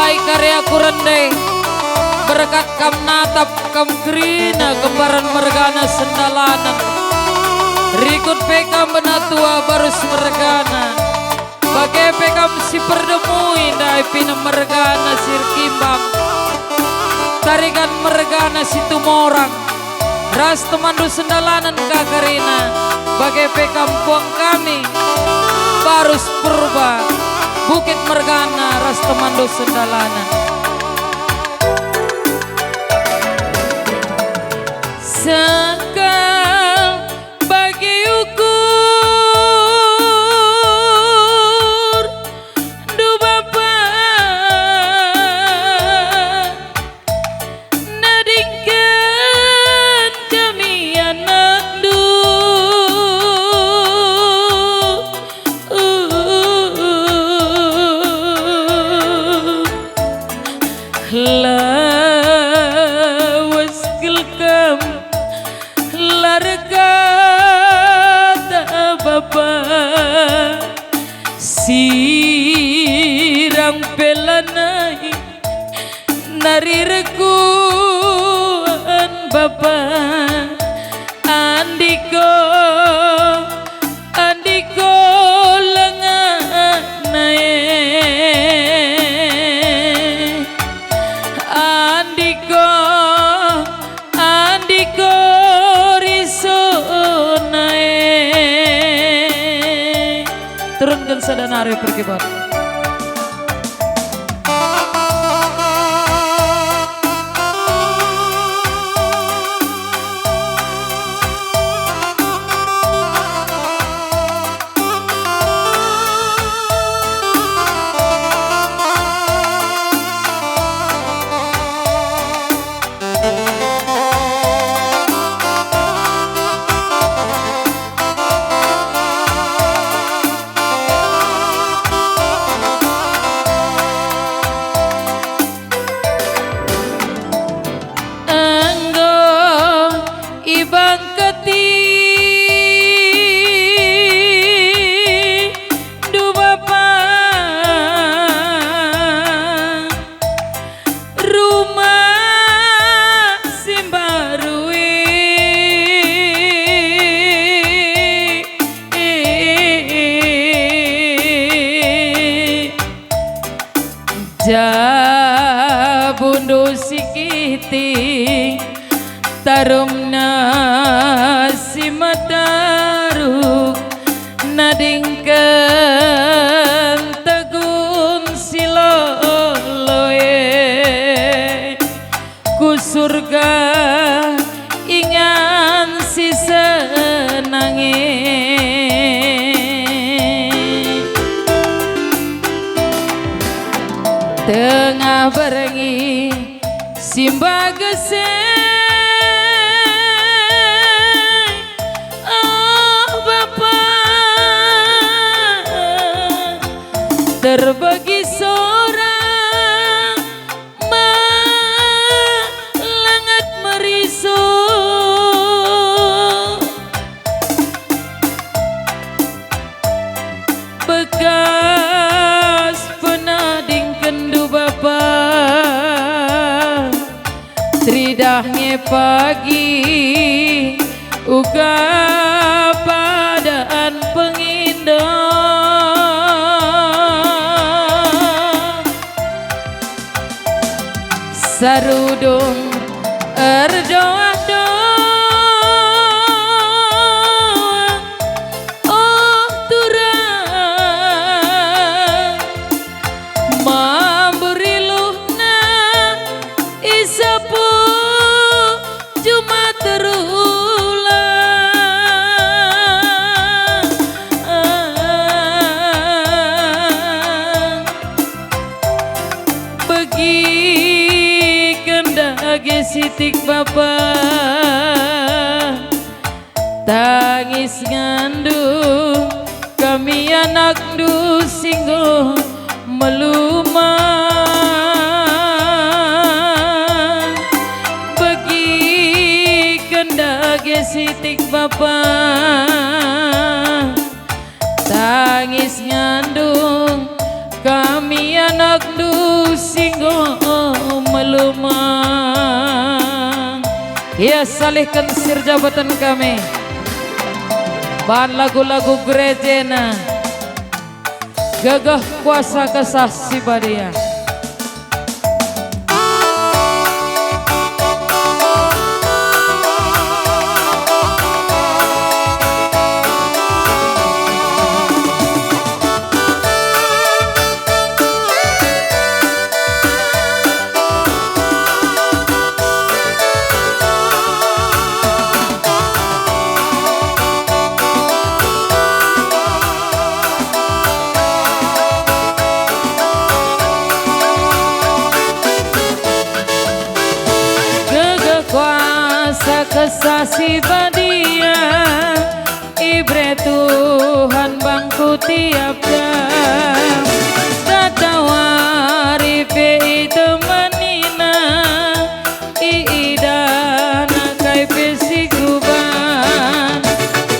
mulai karya kurende berkat kam natap kam krina kembaran mergana sendalanan rikut pekam benatua barus mergana bagai pekam si perdemui dai pina mergana sirkimbang tarikan mergana si tumorang ras temandu sendalanan kakarina bagai pekam puang kami barus purba Bukit Mergana ras temandu sendalanan sekal bagi ukur du bapa nadingkan kami anak du lawas gelkam largata bapa sirang pelanai narirekuan bapa andiko andiko lenganae andiko andiko risonae turunkan sadanare perkibat jabundu sikiti tarumna simadaru nadingkan tegun siloloe ku surga ingan si senange tengah berengi simba geseng oh bapa terbagi seorang melangat meriso bekas penading kendu bapa tridahnya pagi uga padaan pengindo sarudung erdoa oh turang mamburiluna isapu cuma terulang bagi kendage sitik bapa tangis ngandu kami anak du singgo melumah bagi kendage sitik bapa tangis ngandung kami anak du singgo Ia salihkan sir jabatan kami bahan lagu-lagu gerejena gagah kuasa kesah si badia. Kuasa kesasi badia ibre Tuhan bangku tiap jam tatawari pe temanina iidana kai pesi kuban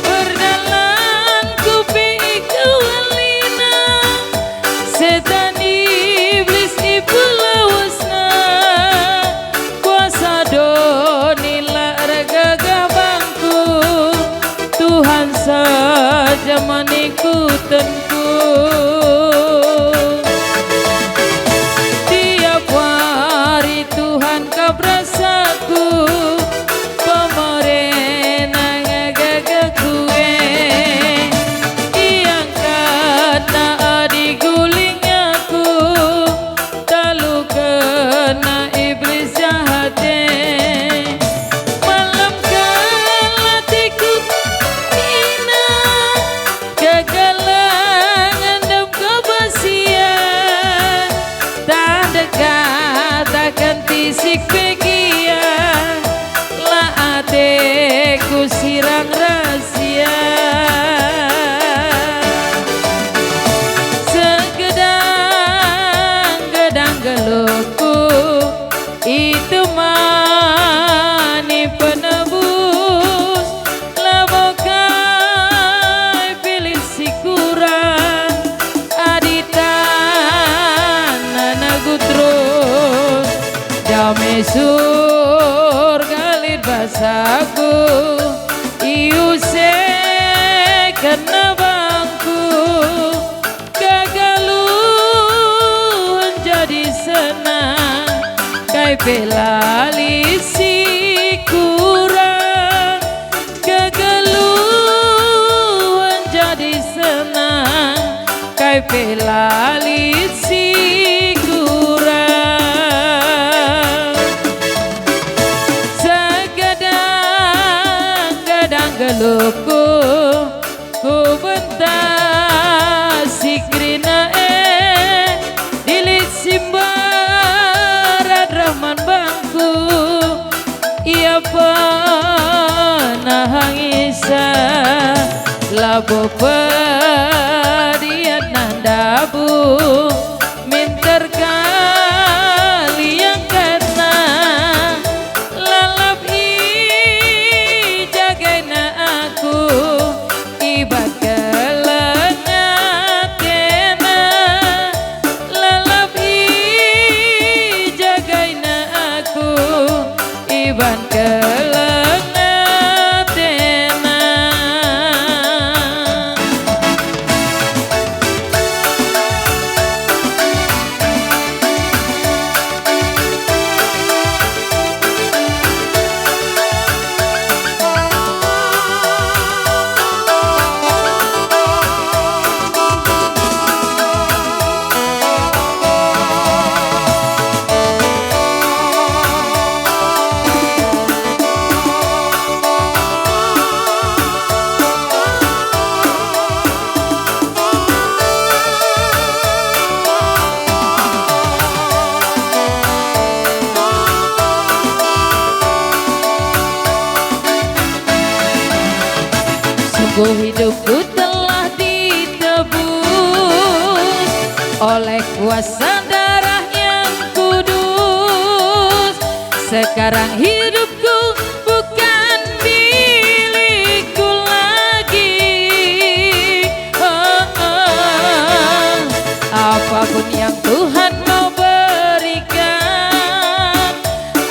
berdalan kupi kewalina setan iblis ipulawasna kuasa Tuhan saja menikutanku tiap hari Tuhan kau berasaku pemerintah ngagagaku yang kata diguling aku talu kena iblis jahatnya tisik pegia la ateku sirang rahasia segedang geluku itu mani penebus labokai pilih si kurang aditan nanagu terus damai surga lid basaku iuse kena bangku gagaluan jadi senang kai pelali si kurang gagaluan jadi senang kai pelali si geluku ku bentar sikrina dilit simbarat rahman bangku ia penahangisa labo padiat nandabu minter kali yang kena lalap ibat kelengatena lalap jagaina aku iban kelengatena hidupku telah ditebus oleh kuasa darah yang kudus. Sekarang hidupku bukan milikku lagi. Apapun yang Tuhan mau berikan,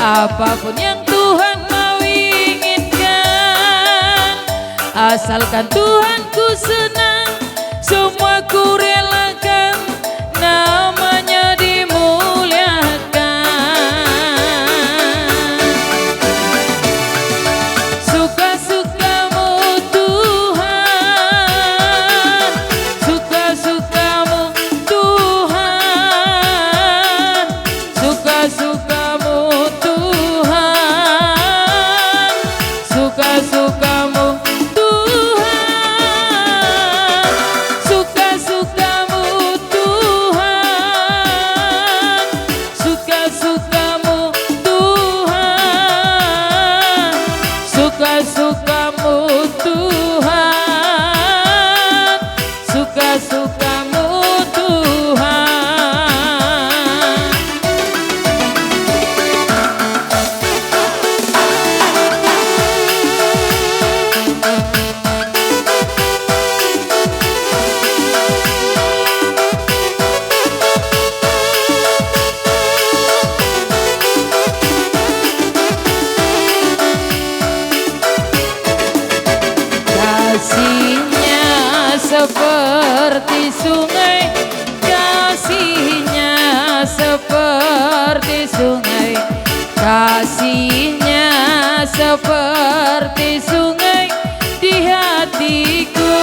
apapun yang Tuhan mau Asalkan Tuhanku senang, semua ku relakan, namanya dimuliakan. Suka-sukamu Tuhan, suka-sukamu Tuhan, suka-sukamu Tuhan, suka-sukamu suka-sukamu Tuhan, suka-sukamu Tuhan. Kasihnya seperti sungai, kasihnya seperti sungai, kasihnya seperti sungai di hatiku,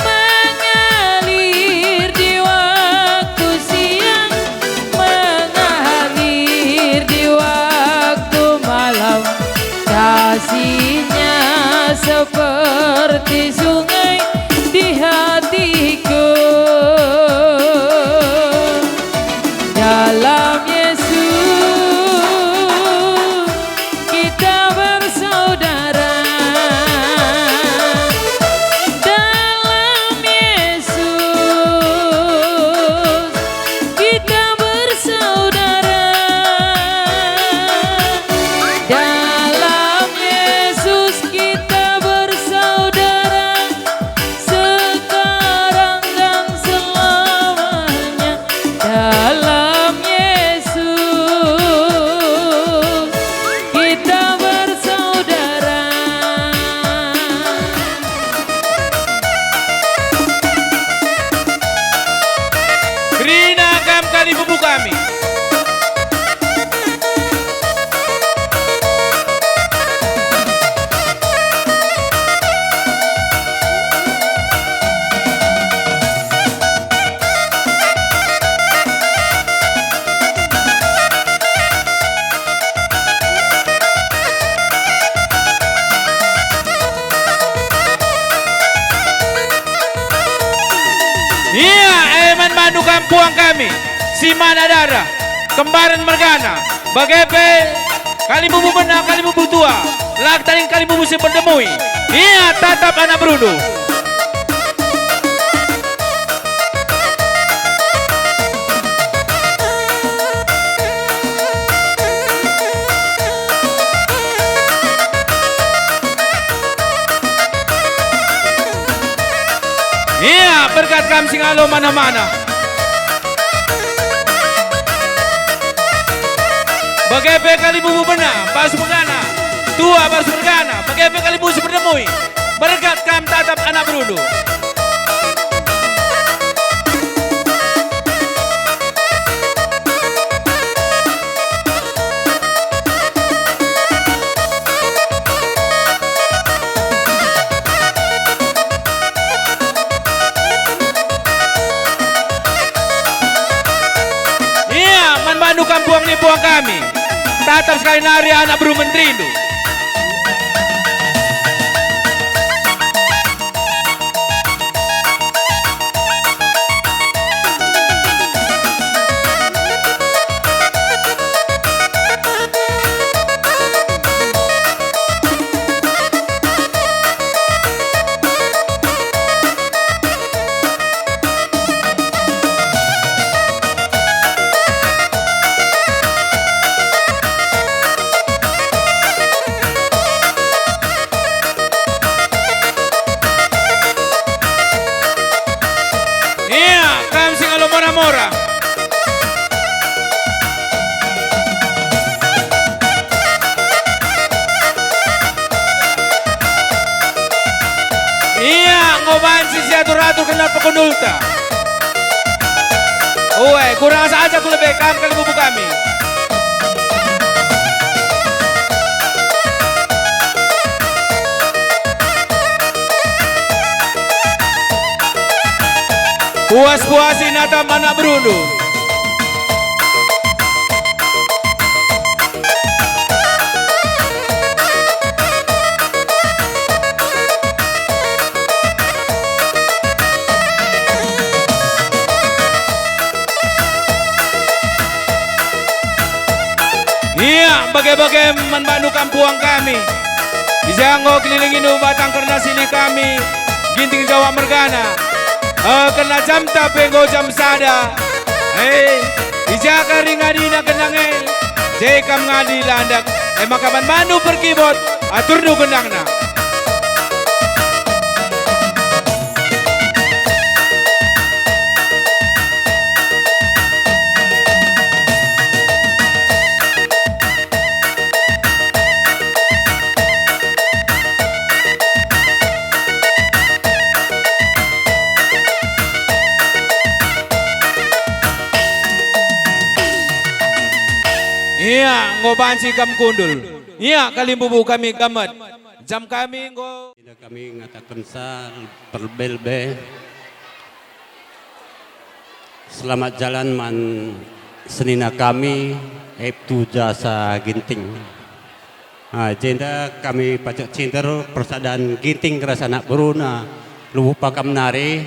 mengalir di waktu siang, mengalir di waktu malam. Kasihnya seperti sungai di hatiku. Dalam Yesus kita bersaudara. Dalam Yesus kita bersaudara. Dalam Yesus kita bersaudara, sekarang dan selamanya. Dalam Yesus kita bersaudara. Rina kam kali bubu kami. Iya, Eman Manu kampuang kami, si Manadara, kembaran Mergana, Bagepe, kali bubu benar, kali bubu tua, laktarin kali bubu si berdemui. Iya, tatap anak berudu. Iya, berkat kami singalo mana-mana. Bagepe kali bubu benar, basu Mergana, tua basu Mergana, bagepe kali bubu si berdemui. Berkat kami tatap anak berudu. Mandu kampuang ni buang kami, tatap sekali nari anak beru menterindu. si atur-atur kenal pekundulta. Uwe, kurang saja ku lebih kali bubu kami. Puas-puasin nata mana berundu. Iya, bagai-bagai manbandu kampuang kami. Isanggo kelilingin batang karena sili kami. Ginting Jawa Mergana. Kena jam tapenggo jam sada. Ijaka ringadina kenange. Jekam ngadi landak. Makaman manu perkibot. Atur nu kendangna. Iya, ngobansi kam kundul. Iya, kalimbubu kami gamat. Jam kami ngo. Tidak kami ngatakan sa perbelbe. Selamat jalan man senina kami F2 jasa ginting. Jenda kami pacak cinter persadaan ginting kerasa anak beruna lubu pakam nari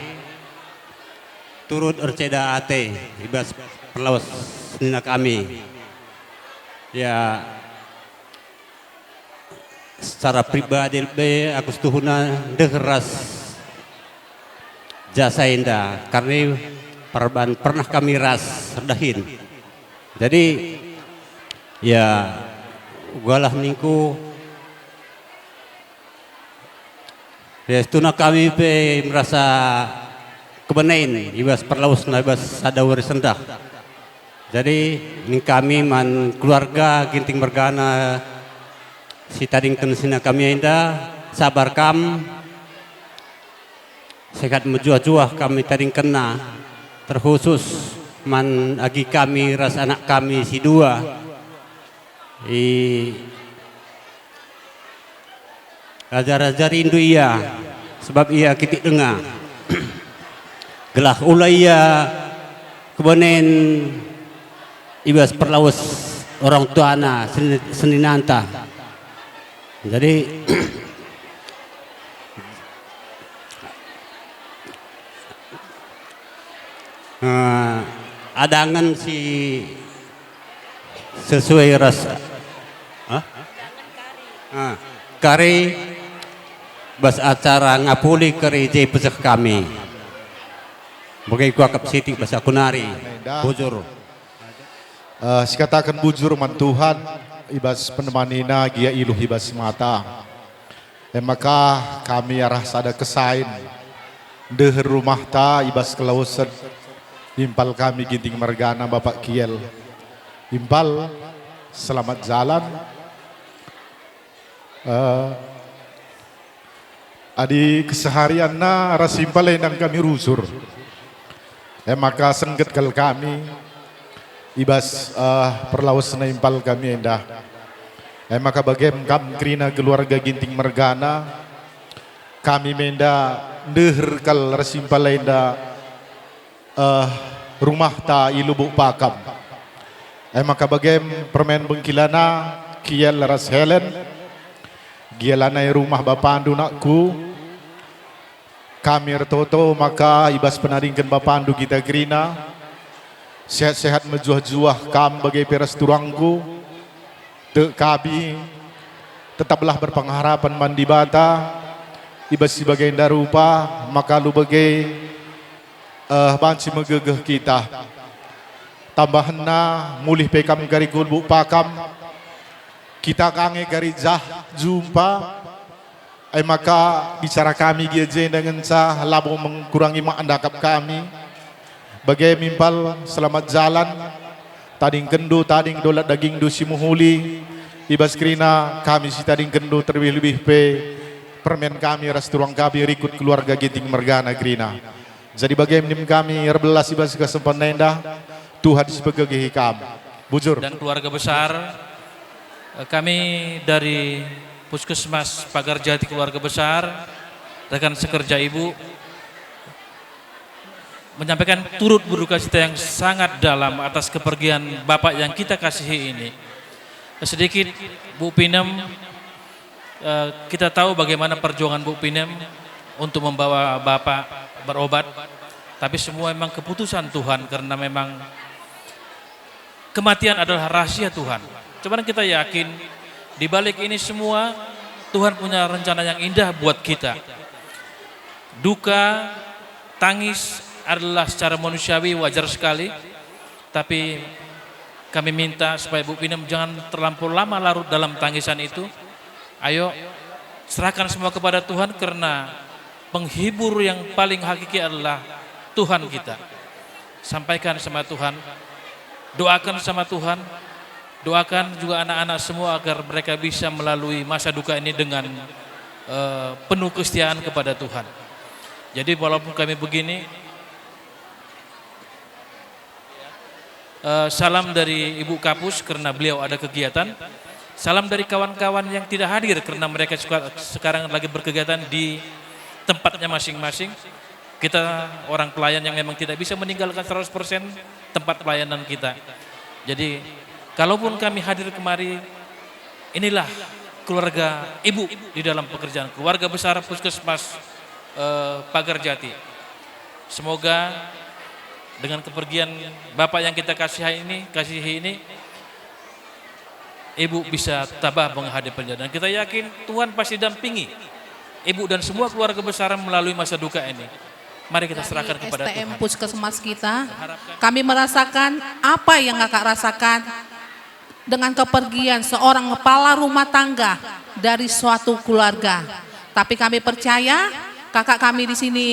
turut erceda ate ibas perlawas senina kami. Ya, secara pribadi aku setuhuna dekeras jasa indah karena perban pernah kami ras redahin. Jadi ya galah ningku ya setuna kami pe merasa kebenain ibas perlaus ibas sadawari sendah. Jadi ini kami man keluarga Ginting Mergana si tading sina kami indah sabar kam sekat menjuah-juah kami tading kena terkhusus man agi kami ras anak kami si dua raja-raja rindu iya sebab ia kitik dengar gelah ulai ia kebenen ibas perlawas orang tua anak seninanta. Jadi adangan si sesuai rasa kari bas acara ngapuli kari jay pesek kami bagai kuakap siti bas akunari bujur. Sikatakan bujur man Tuhan ibas penemanina gia iluh ibas mata. Maka kami arah sada kesain deh rumah ta ibas kelausan impal kami Ginting Mergana Bapak Kiel. Impal selamat jalan. Adi keseharian na rasimpal yang kami rusur. Maka sengget kal kami ibas perlawas na impal kami endah. Maka bagem kam krina keluarga Ginting Mergana kami menda deher kal rasimpal enda rumah ta ilubuk pakam. Maka bagem permen bengkilana kiel ras Helen gielana rumah bapandu nakku kami ertoto maka ibas penaringkan bapandu kita krina sehat-sehat menjuah-juah kam bagai peras turangku te kabi tetaplah berpengharapan mandi bata ibas sebagai darupa maka lu bagai banci megegeh kita tambahanna mulih pekam gari gulbu pakam kita kange gari jah jumpa maka bicara kami geje dengan cah labo mengurangi mak andakap kami bagai mimpal selamat jalan tading kendu tading dolat daging du simuhuli ibas krina kami si tading kendu terlebih-lebih pe permen kami ras tulang kami rikut keluarga Ginting Mergana Grina. Jadi bagaimana kami rebelas ibas kesempatan indah Tuhan sebagai hikam. Bujur. Dan keluarga besar kami dari Puskesmas Pagar Jati keluarga besar, rekan sekerja ibu menyampaikan turut berduka cita yang sangat dalam atas kepergian Bapak yang kita kasihi ini. Sedikit Bu Pinem, kita tahu bagaimana perjuangan Bu Pinem untuk membawa Bapak berobat, tapi semua memang keputusan Tuhan karena memang kematian adalah rahasia Tuhan. Cuman kita yakin di balik ini semua Tuhan punya rencana yang indah buat kita. Duka, tangis adalah secara manusiawi wajar sekali, tapi kami minta supaya Bu Pinem jangan terlampau lama larut dalam tangisan itu. Ayo serahkan semua kepada Tuhan karena penghibur yang paling hakiki adalah Tuhan kita. Sampaikan sama Tuhan, doakan sama Tuhan, doakan juga anak-anak semua agar mereka bisa melalui masa duka ini dengan penuh kesetiaan kepada Tuhan. Jadi walaupun kami begini, salam dari Ibu Kapus karena beliau ada kegiatan. Salam dari kawan-kawan yang tidak hadir karena mereka sekarang lagi berkegiatan di tempatnya masing-masing. Kita orang pelayan yang memang tidak bisa meninggalkan 100% tempat pelayanan kita. Jadi kalaupun kami hadir kemari, inilah keluarga ibu di dalam pekerjaan keluarga besar Puskesmas Pagar Jati. Semoga dengan kepergian Bapak yang kita kasihi ini, Ibu bisa tabah menghadapi perjalanan. Kita yakin Tuhan pasti dampingi Ibu dan semua keluarga besar melalui masa duka ini. Mari kita serahkan kepada STM Tuhan. Puskesmas kita, kami merasakan apa yang Kakak rasakan dengan kepergian seorang kepala rumah tangga dari suatu keluarga. Tapi kami percaya kakak kami di sini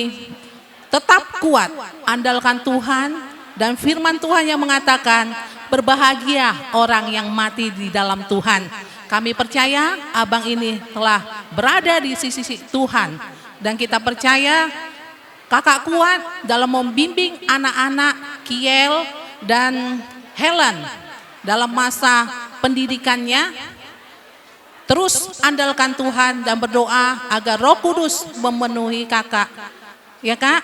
tetap kuat, andalkan Tuhan dan firman Tuhan yang mengatakan berbahagia orang yang mati di dalam Tuhan. Kami percaya abang ini telah berada di sisi Tuhan dan kita percaya kakak kuat dalam membimbing anak-anak Kiel dan Helen dalam masa pendidikannya. Terus andalkan Tuhan dan berdoa agar Roh Kudus memenuhi kakak. Ya Kak,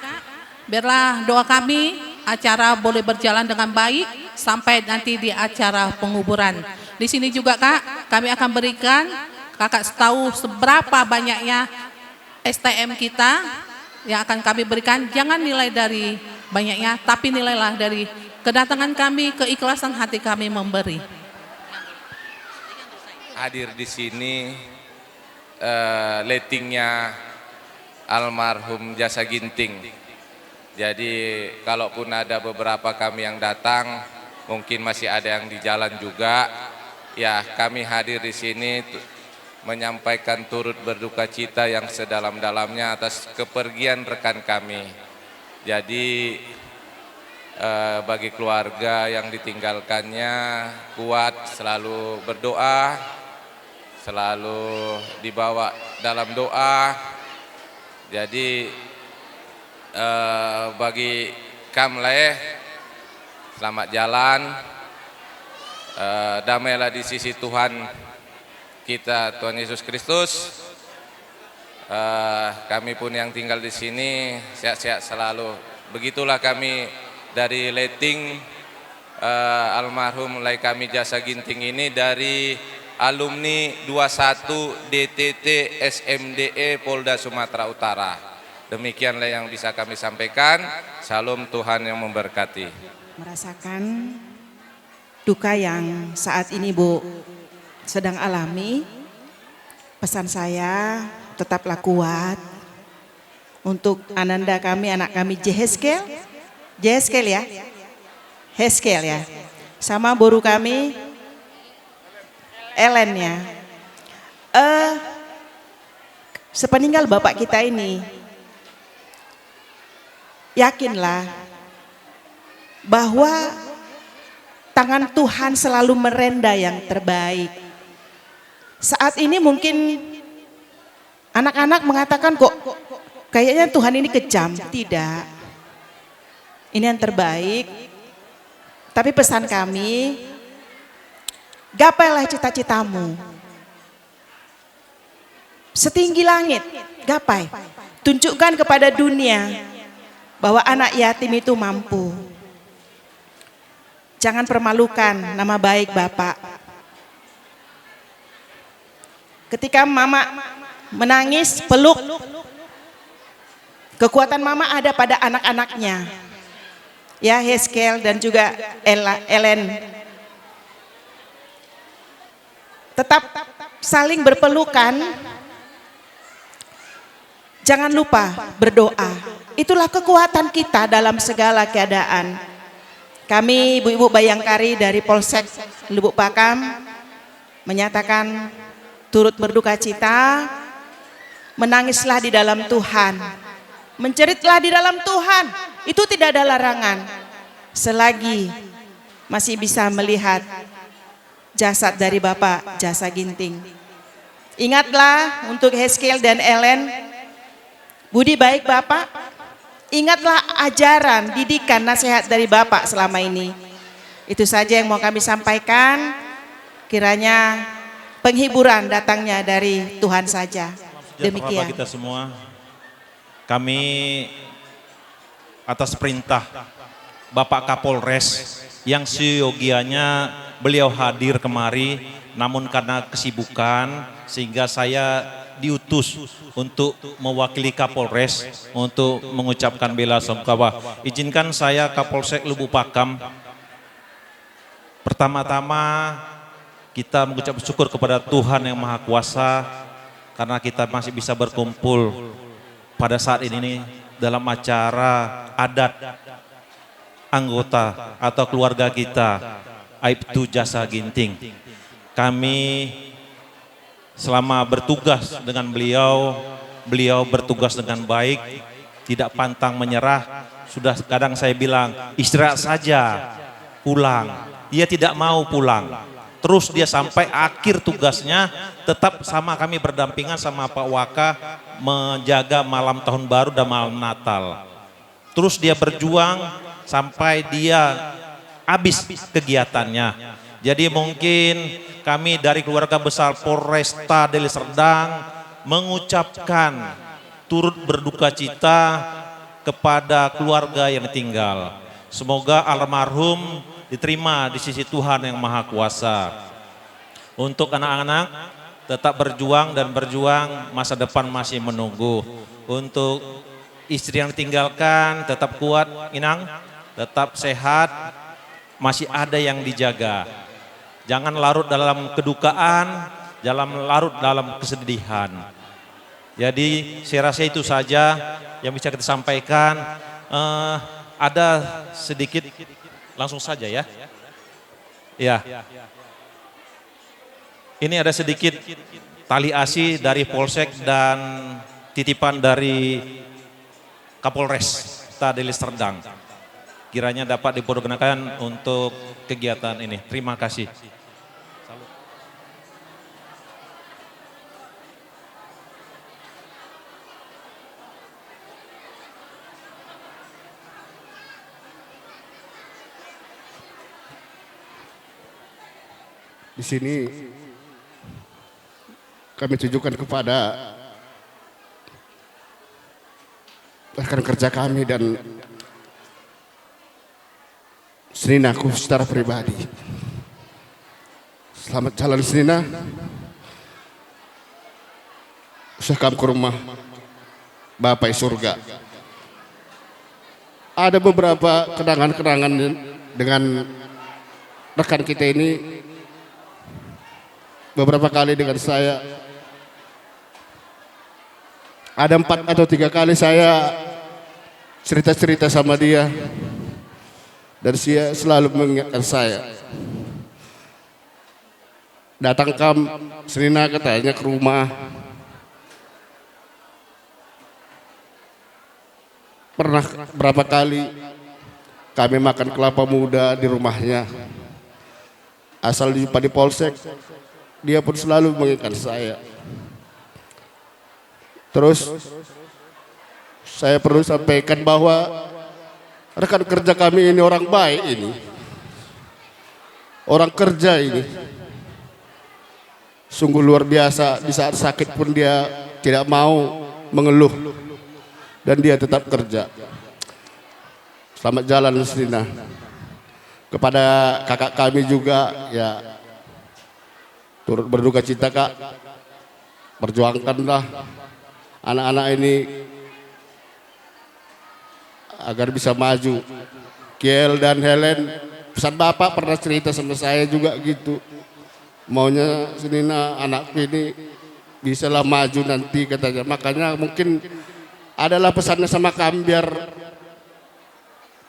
biarlah doa kami acara boleh berjalan dengan baik sampai nanti di acara penguburan. Di sini juga Kak, kami akan berikan kakak tahu seberapa banyaknya STM kita yang akan kami berikan. Jangan nilai dari banyaknya, tapi nilailah dari kedatangan kami, keikhlasan hati kami memberi. Hadir di sini lettingnya almarhum Jasa Ginting. Jadi kalaupun ada beberapa kami yang datang, mungkin masih ada yang di jalan juga. Ya, kami hadir di sini menyampaikan turut berduka cita yang sedalam-dalamnya atas kepergian rekan kami. Jadi bagi keluarga yang ditinggalkannya, kuat, selalu berdoa, selalu dibawa dalam doa. Jadi bagi Kamleh, selamat jalan, damailah di sisi Tuhan kita, Tuhan Yesus Kristus. Kami pun yang tinggal di sini sehat-sehat selalu. Begitulah kami dari letting almarhum Lai kami Jasa Ginting ini dari alumni 21 DTT SMDE Polda Sumatera Utara. Demikianlah yang bisa kami sampaikan. Salam, Tuhan yang memberkati. Merasakan duka yang saat ini Bu sedang alami. Pesan saya tetaplah kuat untuk ananda kami, anak kami Jeheskel ya, Heskel ya, sama boru kami Ellen ya. Sepeninggal bapak kita ini, yakinlah bahwa tangan Tuhan selalu merenda yang terbaik. Saat ini mungkin Anak-anak mengatakan kok kayaknya Tuhan ini kejam. Tidak. Ini yang terbaik. Tapi pesan kami, gapailah cita-citamu. Setinggi langit, gapai. Tunjukkan kepada dunia bahwa anak yatim itu mampu. Jangan permalukan nama baik Bapak. Ketika Mama menangis, peluk. Kekuatan Mama ada pada anak-anaknya. Ya, Heskel dan juga Ellen. Tetap saling berpelukan. Jangan lupa berdoa. Itulah kekuatan kita dalam segala keadaan. Kami ibu-ibu Bayangkari dari Polsek Lubuk Pakam menyatakan turut berduka cita, menangislah di dalam Tuhan, menceritlah di dalam Tuhan, itu tidak ada larangan. Selagi masih bisa melihat jasad dari Bapak Jasa Ginting. Ingatlah untuk Heskel dan Ellen, budi baik Bapak, ingatlah ajaran, didikan, nasihat dari Bapak selama ini. Itu saja yang mau kami sampaikan. Kiranya penghiburan datangnya dari Tuhan saja. Demikian. Bapak kita semua, kami atas perintah Bapak Kapolres yang seyogianya beliau hadir kemari, namun karena kesibukan sehingga saya diutus untuk mewakili Kapolres untuk mengucapkan bela sungkawa. Izinkan saya Kapolsek Lubuk Pakam, pertama-tama kita mengucap syukur kepada Tuhan yang Maha Kuasa karena kita masih bisa berkumpul pada saat ini dalam acara adat anggota atau keluarga kita Aibtu Jasa Ginting. Kami selama bertugas dengan beliau bertugas dengan baik, tidak pantang menyerah. Sudah kadang saya bilang, istirahat saja, pulang. Dia tidak mau pulang. Terus dia sampai akhir tugasnya tetap sama kami berdampingan sama Pak Waka menjaga malam tahun baru dan malam Natal. Terus dia berjuang sampai dia habis kegiatannya. Jadi mungkin kami dari keluarga besar Polresta Deli Serdang mengucapkan turut berduka cita kepada keluarga yang tinggal. Semoga almarhum diterima di sisi Tuhan yang Maha Kuasa. Untuk anak-anak tetap berjuang dan berjuang, masa depan masih menunggu. Untuk istri yang ditinggalkan tetap kuat, Inang, tetap sehat, masih ada yang dijaga. Jangan larut dalam kedukaan, jangan larut dalam kesedihan. Jadi saya rasa itu saja yang bisa kita sampaikan. Ada sedikit, langsung saja ya. Ya. Ini ada sedikit tali asi dari Polsek dan titipan dari Kapolres Deli Serdang. Kiranya dapat dipergunakan untuk kegiatan ini. Terima kasih. Di sini kami tujukan kepada rekan kerja kami dan Seninaku secara pribadi. Selamat jalan Senina. Usah kamu ke rumah Bapak di surga. Ada beberapa kenangan-kenangan dengan rekan kita ini. Beberapa kali dengan saya, ada 4 atau 3 kali saya cerita-cerita sama dia, dan dia selalu mengingatkan saya. Datang Senina katanya ke rumah, pernah berapa kali kami makan kelapa muda di rumahnya, asal jumpa di Polsek. Dia pun selalu mengingatkan saya. Terus saya perlu sampaikan bahwa rekan kerja kami ini orang baik ini. Orang kerja ini. Sungguh luar biasa, di saat sakit pun dia tidak mau mengeluh. Dan dia tetap kerja. Selamat jalan Nusrina. Kepada kakak kami juga ya turut berduka cita Kak. Perjuangkanlah anak-anak ini agar bisa maju. Kiel dan Helen, pesan Bapak pernah cerita sama saya juga gitu. Maunya Nusrina anakku ini bisalah maju nanti katanya. Makanya mungkin adalah pesannya sama kami biar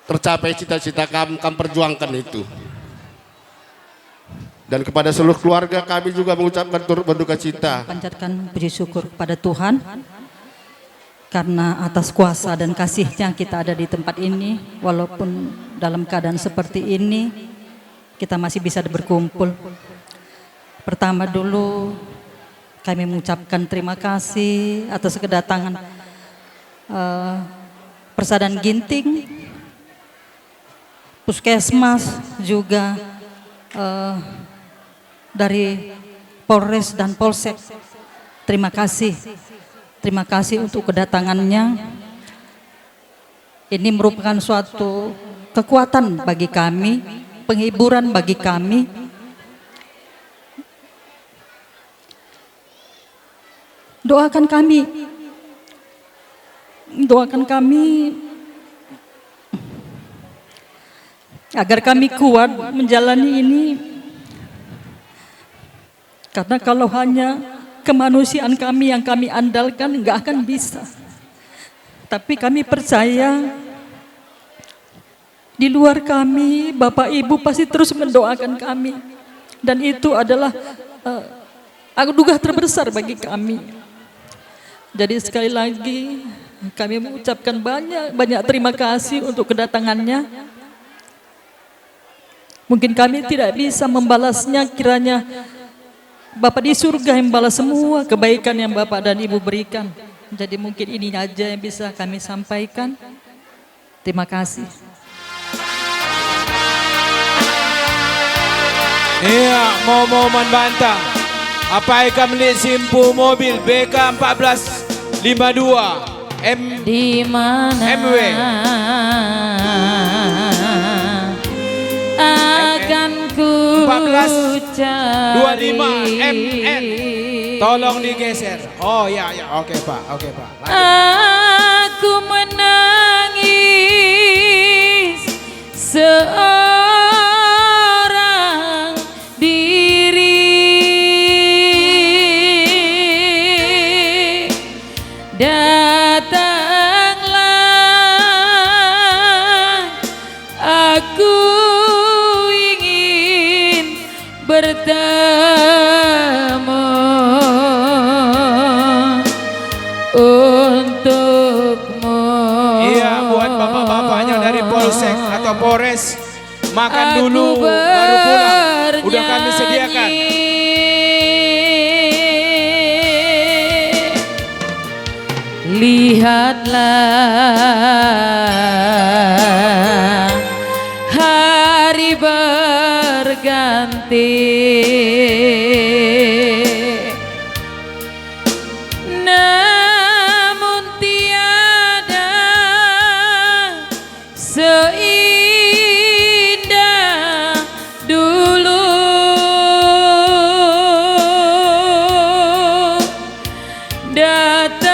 tercapai cita-cita kami perjuangkan itu. Dan kepada seluruh keluarga kami juga mengucapkan turut berduka cita. Panjatkan puji syukur kepada Tuhan karena atas kuasa dan kasih-Nya kita ada di tempat ini, walaupun dalam keadaan seperti ini kita masih bisa berkumpul. Pertama dulu kami mengucapkan terima kasih atas kedatangan Persaudaraan Ginting, Puskesmas juga dari Polres dan Polsek. Terima kasih untuk kedatangannya. Ini merupakan suatu kekuatan bagi kami, penghiburan bagi kami. Doakan kami agar kami kuat menjalani ini. Karena kalau hanya kemanusiaan kami yang kami andalkan nggak akan bisa. Tapi kami percaya di luar kami Bapak Ibu pasti terus mendoakan kami. Dan itu adalah anugerah terbesar bagi kami. Jadi sekali lagi kami mengucapkan banyak terima kasih untuk kedatangannya. Mungkin kami tidak bisa membalasnya, kiranya Bapak di surga yang balas semua kebaikan yang Bapak dan Ibu berikan. Jadi mungkin ini aja yang bisa kami sampaikan. Terima kasih. Iya, mau membantah. Apa yang melihat simpu mobil BK 1452 di mana MW akan ku 1425 MN. Tolong digeser. Oh ya, oke Pak. Lanjut. Aku menangis seorang diri. Datanglah, aku ingin bertemu untukmu. Iya, buat bapak-bapaknya dari Polsek atau Polres, makan dulu baru pulang. Udah kami sediakan. Lihatlah hari berganti, namun tiada seindah dulu. Datanglah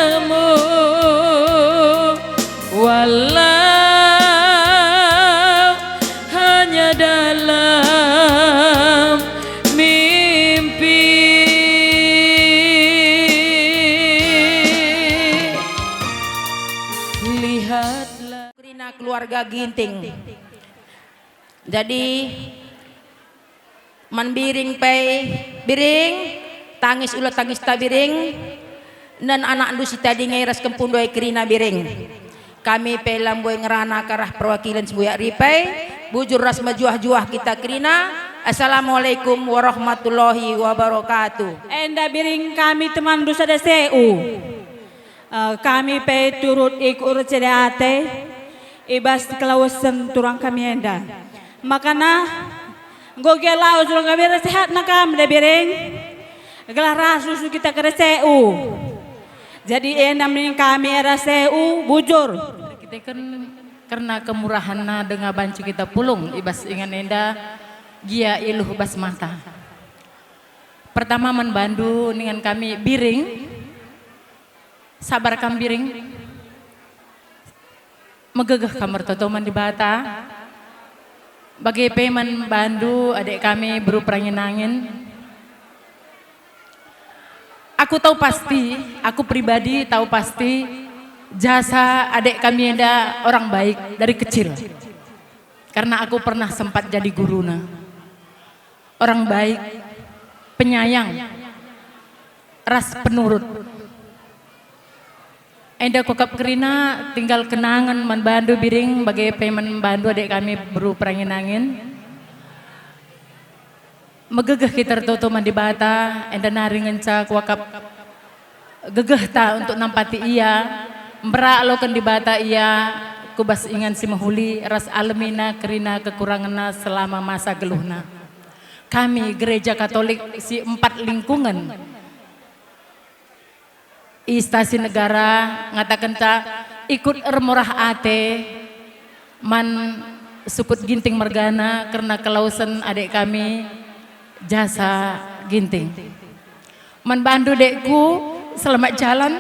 bertemu walau hanya dalam mimpi. Lihatlah Krina keluarga Ginting. Jadi man biring pay biring tangis ulah tangis ta biring dan anak du si tadi ngairas kempun doy Krina biring. Kami pe lamboy ngerana karah perwakilan sembuyak ripai bujur ras majuah-juah kita Krina. Assalamualaikum warahmatullahi wabarakatuh. Enda biring kami teman dusa DCU. Kami pe turut ikut CDAT ibas kelausan turang kami enda. Makana gogelau surang kami sehat na kami biring. Gelah rasu kita ke CU. Jadi enda mending kami era CU bujur. kita kan karena kemurahan dengan banci kita pulung ibas ingan enda gia iluh bas mata. Pertama membantu dengan kami biring sabar kam biring megegah kamar totoman di bata bagi peman bandu adik kami beruprangi nangin. Aku tahu pasti, aku pribadi tahu pasti jasa adik kami ada orang baik dari kecil karena aku pernah sempat jadi guruna. Orang baik, penyayang, ras penurut. Enda kokap Krina tinggal kenangan membantu biring bagi peman membantu adik kami beruprangi nangin. Megegah kita totoman di bata, enda nari ngencak wakap gegah ta untuk nampati iya, merak lokan di bata iya, kubas ingan si mahuli ras alemina Krina kekuranganna selama masa geluhna. Kami gereja Katolik si 4 lingkungan istasi negara ngatakan ta ikut ermurah ate man sukut Ginting Mergana karena kelausan adik kami jasa Ginting. Man bantu dekku selamat jalan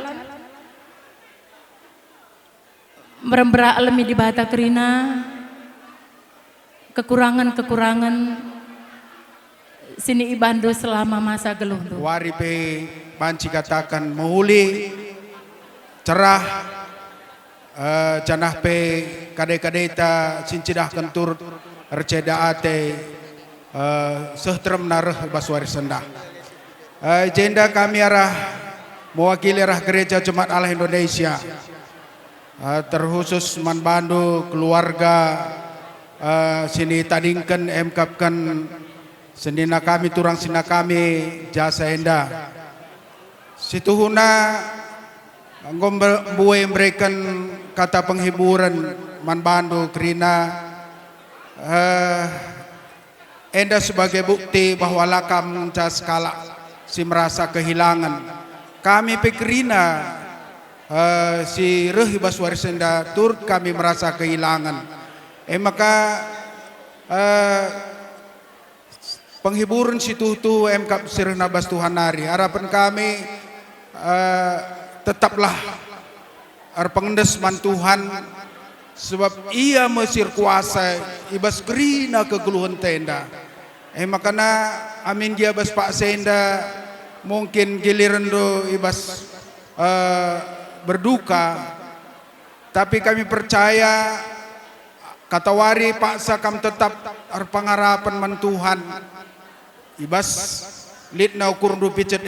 merembera alami di bata Krina kekurangan-kekurangan sini ibandu selama masa geluh. Wari pe banci katakan mahuli cerah janah pe kadai-kadai cincidah kentur receda ate sehterem nareh baswari sendah. Jenda kami arah mewakili arah gereja Jemaat Allah Indonesia terkhusus manbandu keluarga sini tadingkan emkapkan sendina kami turang sina kami jasa enda situhuna ngombe memberikan kata penghiburan manbandu Krina enda sebagai bukti bahwa lakam skala si merasa kehilangan kami Krina si Rehi Baswari Senda turut kami merasa kehilangan maka penghiburan situ MK Sirna Bas Tuhan Hari harapan kami tetaplah pengendes man Tuhan sebab ia mesir kuasa ibas Krina kegeluhan tenda makana amin dia bas Pak Senda mungkin giliran do ibas berduka tapi kami percaya kata wari Pak Sakam tetap pengarapan man Tuhan ibas litna ukur du picet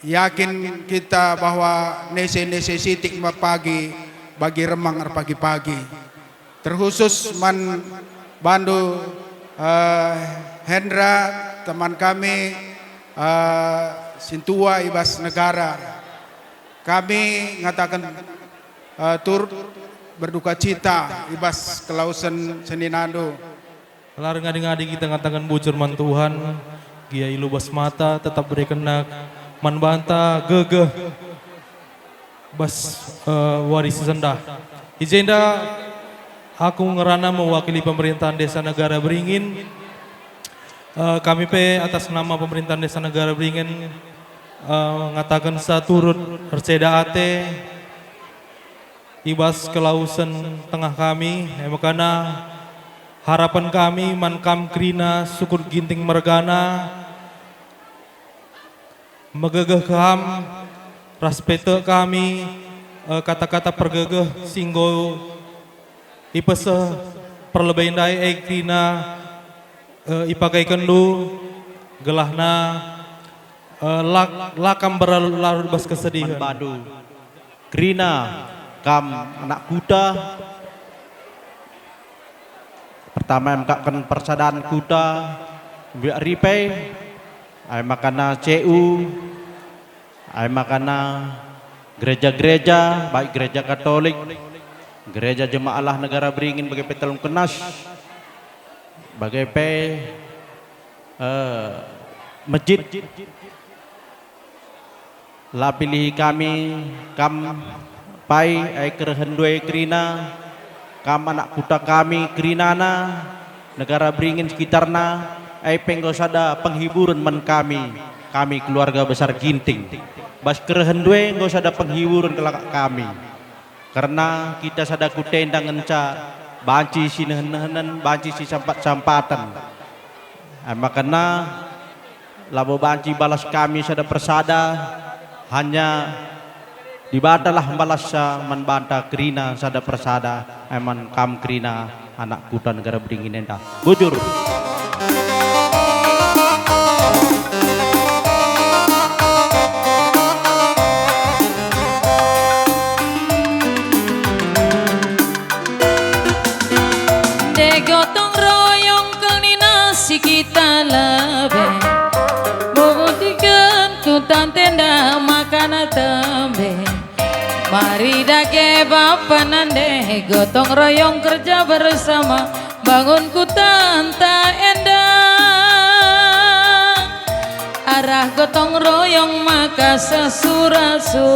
yakin kita bahwa nese sitik pagi bagi remang pagi-pagi terkhusus man bandu Hendra teman kami Sintua ibas negara kami ngatakan turut berduka cita ibas kelausan Seninado. Kelar ngadi-ngadi kita ngatakan bujur man Tuhan, gia ilu bas mata tetap berkenak man banta gegeh bas waris sendah. Izenda aku ngerana mewakili pemerintahan desa negara Beringin. Kami pe atas nama pemerintahan desa negara Beringin ngatakan saturut perseda ate ibas kelausan tengah kami makana harapan kami mankam krina syukur ginting mergana megegeh kaham raspete kami kata-kata pergegeh singgo ipeseh perlebayan dai krina ipakai kendu gelahna lakam berlarut bas kesedihan. Badu, krina kam anak kuda. Pertama mengkakan persadaan kuda, biak ripe, ay makana CU, ay makana gereja-gereja, baik gereja Katolik, gereja Jemaah Negara Beringin bagai petelung kenas, bagai masjid. La pilih kami kam pai ai kerhendue krina kam anak kuda kami krinana negara Beringin sekitarna ai penggosada penghiburan men kami keluarga besar Ginting bas kerhendue gosada penghiburan kelak kami karena kita sada kutendang enca banci sinehen banci si sampat-sampatan makanya labo banci balas kami sada persada hanya dibadalah balas manbanta krina sada persada eman kam krina anak kuda negara Beringin enda bujur de gotong royong koordinasi kita lebih membuktikan tutan tenda makanan tembe mari dake bapa nande gotong royong kerja bersama bangun kutan tak endah arah gotong royong maka sesura-sura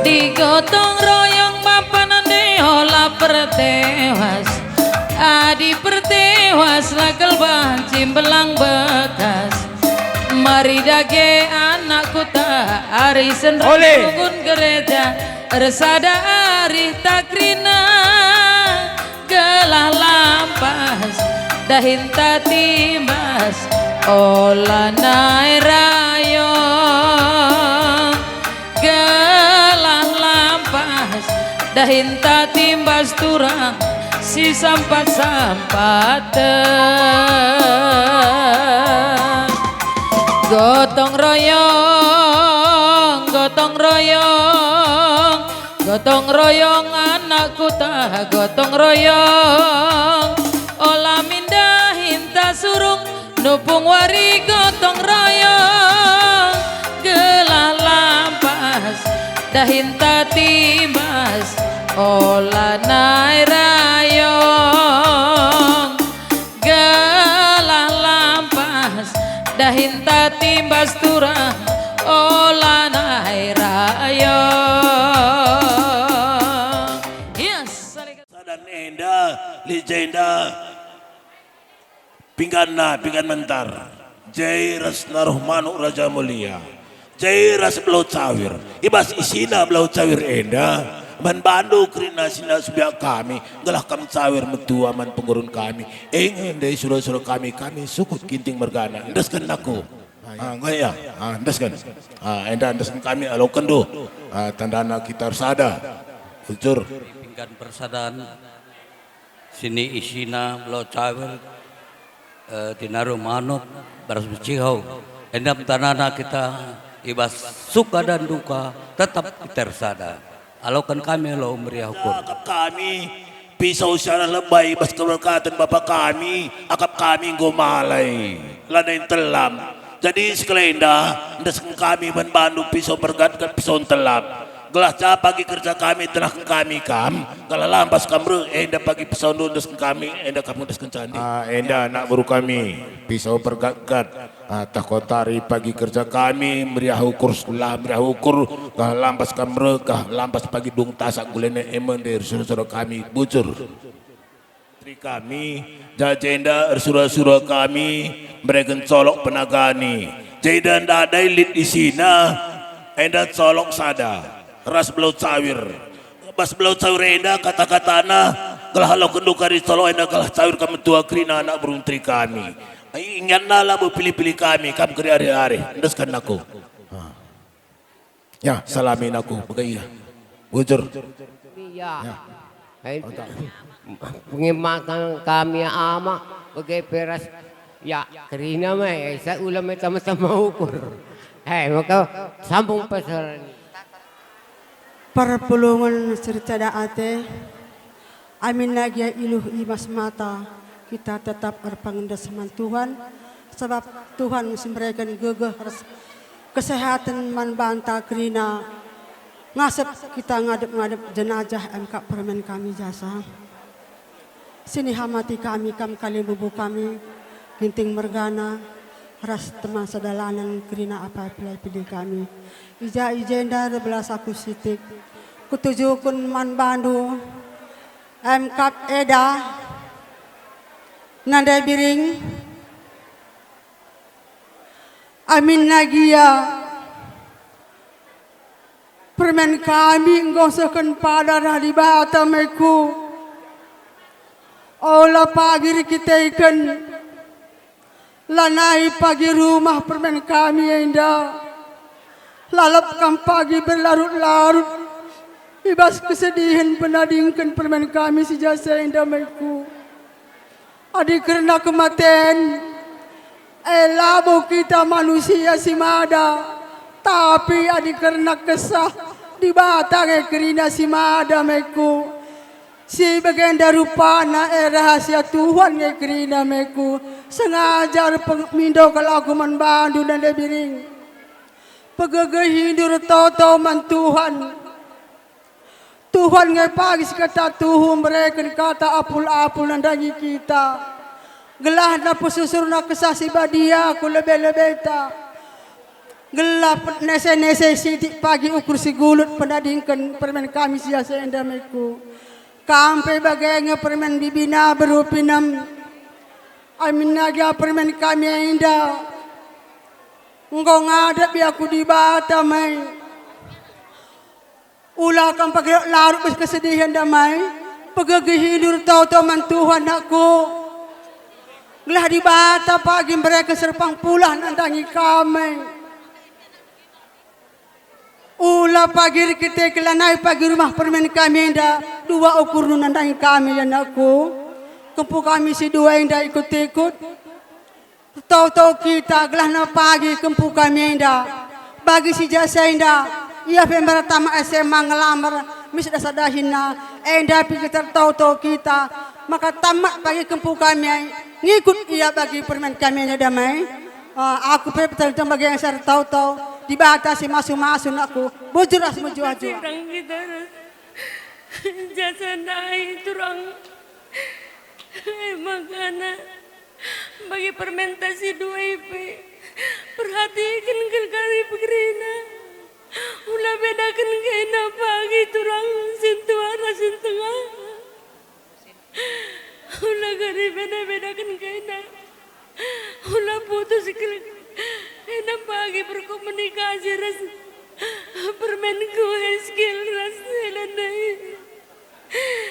di gotong royong bapa nande olah pertewas adi pertewas lakel bancim belang bekas mari dage anak kuta ari senrukun gereja resada ari takrina gelah lampas dahinta timbas olah naik rayong gelah lampas dahinta timbas turang si sampat-sampatan gotong royong gotong royong gotong royong anak kuta gotong royong olah mindah hinta surung nupung wari gotong royong gelah lampas dahinta timbas olah naik rayong gelah lampas dahinta timbas turang olah naik rayong yes dan enda legenda pinggan mentar Jai Rasna Rohmanu Raja Mulia Jai Ras Belau Cawir ibas isina Belau Cawir enda man bandu krina sina sebiak kami gelah kam cawir metua man pengurun kami ingin dari surau-surau kami sukut ginting mergana endaskan aku ngaya endaskan endaskan kami alau kendo tandana kita sada ucur pinggan persadaan sini isina Belau Cawir tinaru manut baras becihau endam tanana kita ibas suka dan duka tetap tersada alaukan kami lo meriah hukum kami pisau secara lebay bas keberkatan bapak kami akap kami gomalai ladain telam jadi sekelenda ndaskan kami membantu pisau bergatkan pisau telam gelah pagi kerja kami telah kami kalau lampas kamru enda pagi pisau ndaskan kami enda kamu ndaskan candi enda anak baru kami pisau bergatkan takotari pagi kerja kami meriah ukur sekolah meriah ukur kah lampas kamru kah lampas pagi dung tasak gulene emen dari saudara kami bujur menteri kami, jajenda surah-surah kami, mereka colok penagani. Jeda ndak ada elit di sini, enda colok sada, ras belau cawir. Bas belau cawir enda kata-katana, galah lo kendukari colok enda galah cawir kami tua krina anak beruntri kami. Ingat nala berpilih-pilih kami keri hari-hari. Ndeskan aku. Ya, salamin aku, bagaya. Bujur. Iya. Pengimakan kami ama bagai peras ya kerina mai saya ulam sama-sama ukur. Maka sambung pasal para pulungan cerita daate amin lagi iluh imas mata kita tetap berpengendasaman Tuhan sebab Tuhan mesti memberikan gegah kesehatan man banta kerina ngasep kita ngadep-ngadep jenazah MK permen kami jasa. Sini hamati kami kali bubu kami ginting mergana ras teman sedalanan kerina apa pilih kami. Ija ijenda belas aku sitik kutujukun man bandu MK Eda nanda biring amin nagia permen kami ngosokan pada di batameku olah pagi kita ikan lanai pagi rumah permen kami indah lalapkan pagi berlarut-larut ibas kesedihan penadingkan permen kami si jasa indah meku adik karena kematian labo kita manusia si mada tapi adik karena kesah di batang kerina si mada meku si bagian darupana rahasia Tuhan kerina meku sengaja mindo kalau aku manbandu dan debiring pegagah hindur tau man Tuhan ngai pagi kata Tuhan mereka kata apul-apul nandangi kita gelah na pususur na kesasi badia aku lebih-lebih ta gelap nese-nese sidik pagi ukur si gulut penadingkan permen kami siasa endameku kampai bagai permen bibina berupinam amin naga permen kami indah engkau ngadap ya aku di batamai ulah kan pakai larut kesedihan damai pegagih hidur tahu-tahu man Tuhan aku gelah di bata pagi mereka serpang pulah nandangi kami ulah pagi kita kelanai pagi rumah permen kami indah dua ukur nandangi kami dan aku kempu kami si dua indah ikut-ikut tahu-tahu kita gelah na pagi kempu kami indah bagi si jasa indah ia pembara tamat SMA ngelamar mis dasadahinna endah pikir tahu-tahu kita maka tamat bagi kempu kami ngikut ia bagi permen kami damai aku betul bagi yang saya tahu-tahu dibatasi masuk-masuk aku bujur as menjual-jual jasa naik turang makanya bagi fermentasi 2 IP perhatikan kali pekerina ulah bedakan kena pagi turang sentuara sentengah ulah gari bedakan kena ulah putus kena pagi berkomunikasi ras permenku skill ras elandai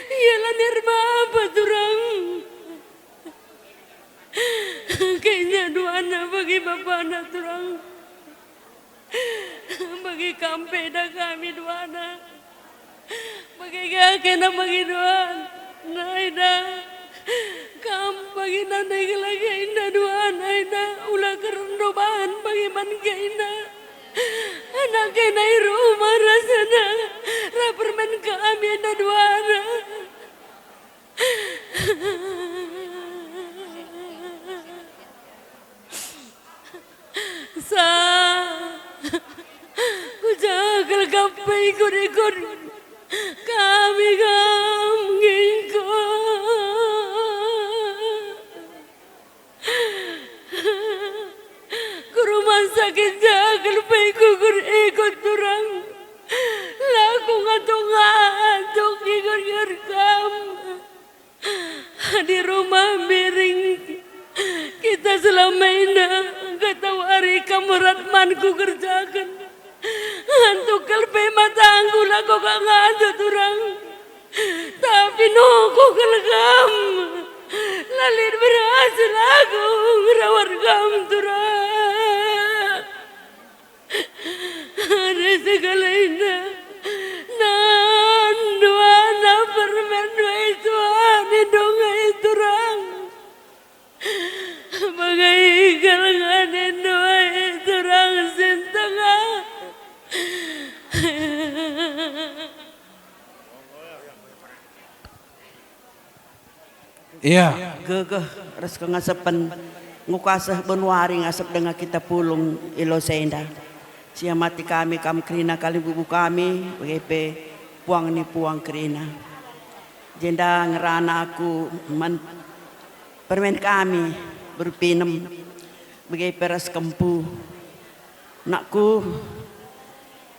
ialah nerba apa turang kayaknya dua anak bagi bapak anak turang bagi kampeda kami dua anak bagi kena bagi dua naida kam bagi nandai lagi indah dua naida ulah kerendoban bagi man kena anak kena rumah rasanya rapermen kami indah dua anak sa ku jagal kapai ikut kami ngingko ke rumah sakit jagal ikut turang laku ngatung ikut kam di rumah miring kita selama ini enggak tahu hari kamurat manku kerjakan hantu kalpe mata anggula kok gak ngantuk turang tapi nunggu kelgam lalir berhasil aku ngerawat kamu turang ada segala indah nan dua na permen dua itu ani donga itu rang bagai galangan dua itu rang sentengah Iya. Gegeh res ngasepen ngukaseh benuari ngasep dengan kita pulung ilo senda. Siamati kami kam krina kali bubu kami begepe puang ni puang krina. Jenda ngerana aku permen kami berpinem begepe res kempu. Nakku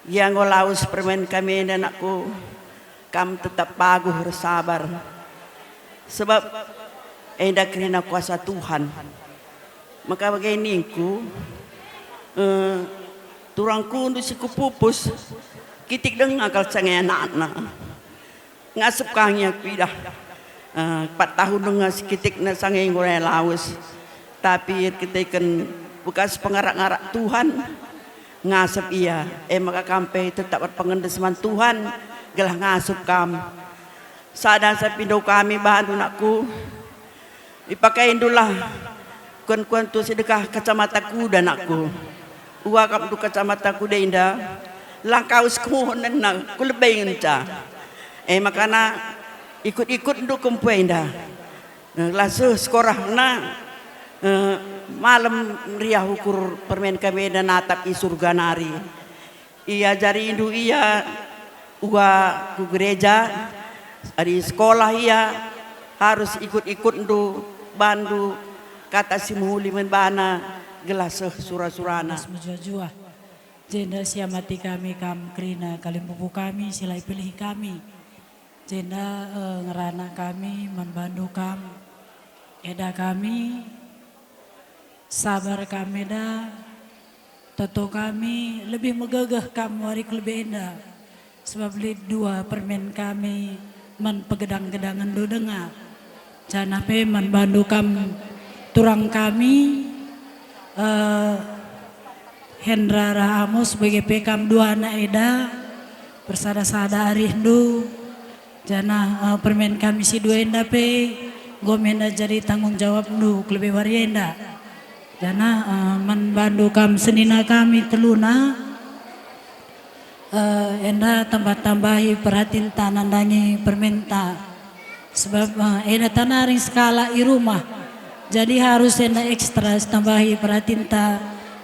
yang ngolaus permen kami dan nakku kam tetap paguh sabar. Sebab endah kerana kuasa Tuhan. Maka bagaiku turangku untuk siku pupus kitik dengan akal sangai anak-anak ngasup kahnya pidah 4 tahun dengan sekitik na sangai ngorek laus tapi kita kan bekas pengarak-ngarak Tuhan ngasup iya maka kampai tetap berpengendesan Tuhan gelah ngasup kam sadang saya pindah kami bahan tunakku dipakai indulah kuan-kuan tu sedekah kacamata kuda nakku uang kam tu kacamata kuda indah langkau sekuonan nak ku lebih ngenca makana ikut-ikut nduk kumpu indah lasu sekolah na malam riah ukur permen kami dan natap i surga nari iya jari indu iya uang ku gereja di sekolah ia harus ikut-ikut ndu bandu kata si muhuli menbana gelas surah-surana mujua jenda siamati kami kam krina kali bubu kami silai pilih kami jenda ngerana kami membantu kam eda kami sabar kami eda toto kami lebih megagah kamu hari lebih indah sebab li 2 permen kami man pegedang-gedangan do dengar jana pe man bandu kam turang kami Hendra Rahamus sebagai pekam 2 anak eda bersada-sada arindu jana permen kami si 2 enda pe gomenda jadi tanggung jawab ndu lebih warienda jana man bandu kam senina kami teluna enda tambah-tambahi perhatiin tanandangi permenta sebab enda tanaring skala i rumah jadi harus enda ekstra tambahi perhatiin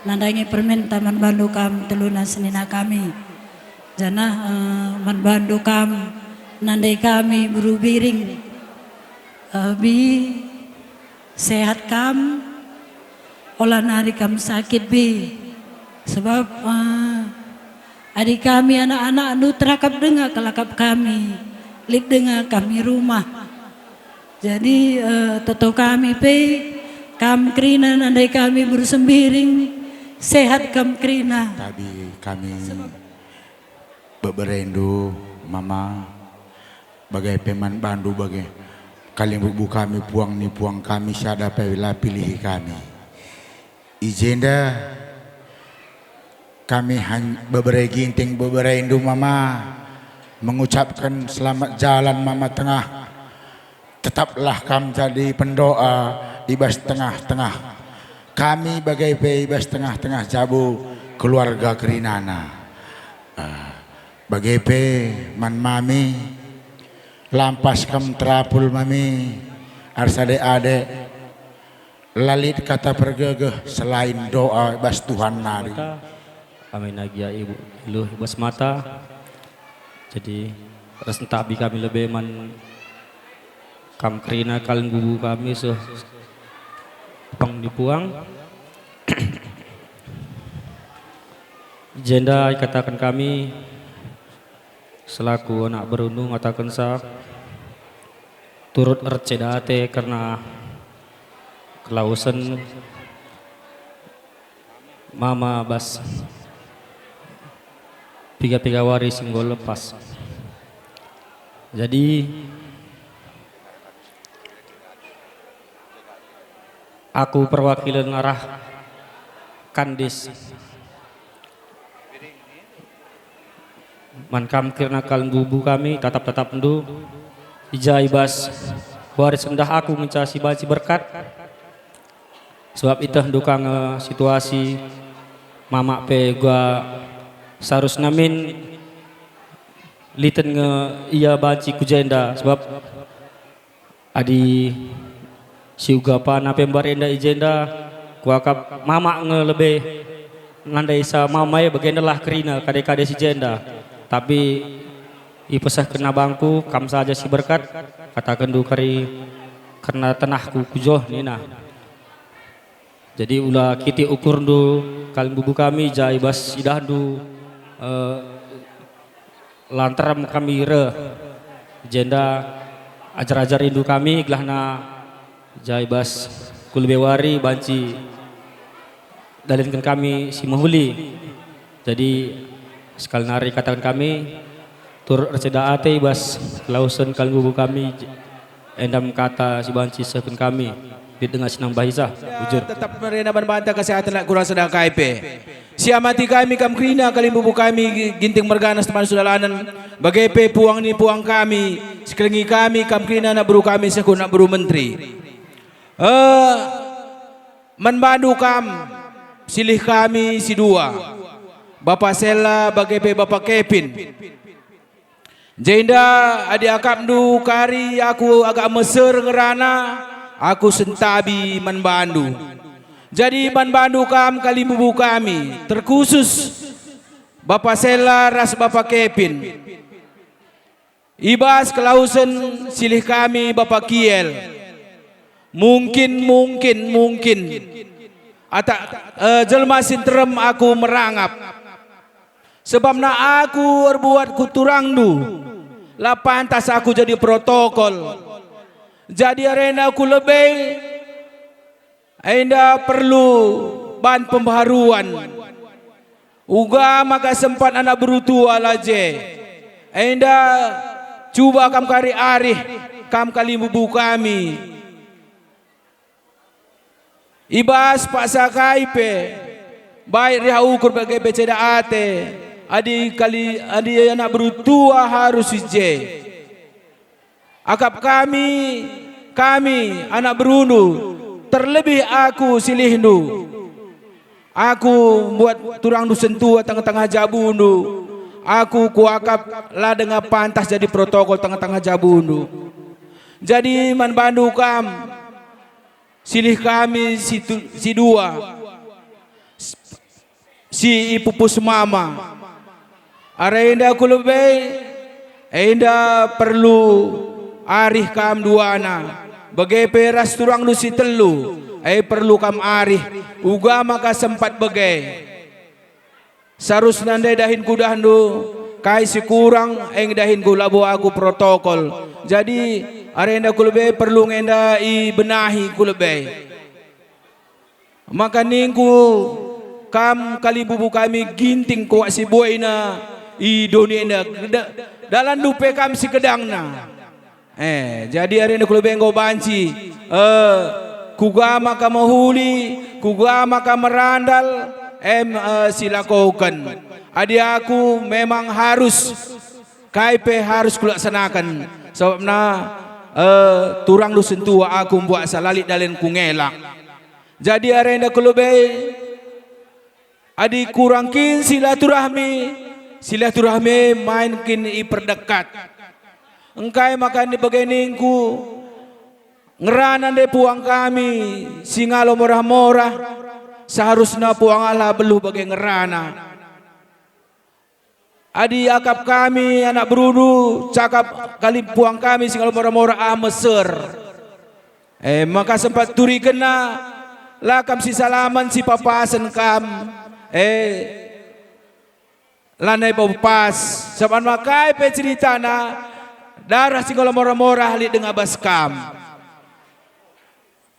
nandangi permenta man bandu kam teluna senina kami jana man bandu kam nandai kami berubiring bi sehat kam olah nari kam sakit bi sebab adik kami anak-anak nu terakap dengar kelakap kami lik dengar kami rumah jadi toto kami pe kam krina nandai kami bersembiring sehat kam krina tadi kami beberendu mama bagai peman bandu bagai kali bubu kami puang ni puang kami syada pela pilih kami ijenda kami beberapa ginting beberapa indu mama mengucapkan selamat jalan mama tengah tetaplah kami jadi pendoa ibas tengah-tengah kami bagai ibas tengah-tengah jabu keluarga kerinana bagai man mami lampas kam terapul mami arsade ade lalit kata pergegeh selain doa ibas Tuhan nari kami nagia ibu iluh ibas mata jadi resentabi kami lebih man kam krina kalian bubu kami pang dipuang jenda katakan kami selaku anak berundung katakan sa turut recedate karena kelausan mama bas piga wari singgol lepas. Jadi aku perwakilan arah Kandis mankam kirna kalian bubu kami tetap ndu ija ibas waris rendah aku mencari baci berkat sebab itu dukang situasi mama pe gua sarus namin liten nge iya baci kujenda sebab adi siuga pa na pembar enda ijenda kuakap mama nge lebih nandai sa mama ya bagendalah kerina kade-kade si jenda tapi ipesah kena bangku kam saja si berkat katakan du kari karena tanahku kujoh nina. Jadi ulah kiti ukur du kalian bubu kami jai bas idah du lantaram kami re jenda ajar-ajar indu kami gelahna jai bas kulbewari banci dalinkan kami si mahuli. Jadi sekali nari katakan kami tur receda ate bas lausan kalian bubu kami endam kata si banci sekun kami di dengan senang bahisa bujur tetap merena berbantah kesehatan nak kurang sedang KIP siamati kami kam krina kalian bubu kami ginting merganas teman sudalanan bagai puang ni puang kami sekelengi kami kam krina nak buru kami sekun nak buru menteri manbandu kam silih kami si dua Bapak Sela bagai Bapak Kevin jenda adi akap du kari aku agak meser ngerana aku sentabi manbandu jadi manbandu kam kali bubu kami terkhusus Bapak Sela ras Bapak Kevin ibas kelausan silih kami Bapak Kiel mungkin atak jelma sinterem aku merangap sebab na aku berbuat kuturang du lah pantas aku jadi protokol jadi arena aku lebih enda perlu ban pembaharuan uga maka sempat anak berutua laje enda cuba kam kari arih kam kali bubu kami ibas pak sakaipe baik riha ukur bagai beceda ate adi anak berutua harus ije akap kami anak berundu terlebih aku silihnu aku buat turang du sentua tengah-tengah jabundu aku kuakap lah dengan pantas jadi protokol tengah-tengah jabundu jadi manbandu kam silih kami si dua si ipupus mama arenda aku lebih enda perlu arih kam duana bagai peras turang lu si telu perlu kam arih uga maka sempat bagai sarus nandai dahin kudahan du kai si kurang dahin ku labo aku protokol jadi arenda aku lebih perlu ngenda i benahi ku lebih maka ningku kam kali bubu kami ginting kuak si boyna i dunia dalam dupe kam si kedangna jadi hari ini kalau bengko banci kugama ka mahuli kugama ka merandal silakokan adi aku memang harus KIP harus kulaksanakan sebabna turang lu sentua aku buat salalit dalen kungelak jadi hari ini kalau adi kurangkin silaturahmi mainkin iperdekat engkai makan di bageningku ngeranan de puang kami singalo morah-morah seharusnya puang Allah beluh bagai ngerana adi akap kami anak berudu cakap kali puang kami singalo morah-morah meser maka sempat turi kena lakam si salaman si papasan kam lanai papas saban makai pe cerita na darah singgala mora-mora halik dengan baskam.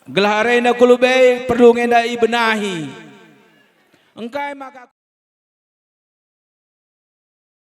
Gelah arena kulubei perlu ngendai benahi. Engkai maka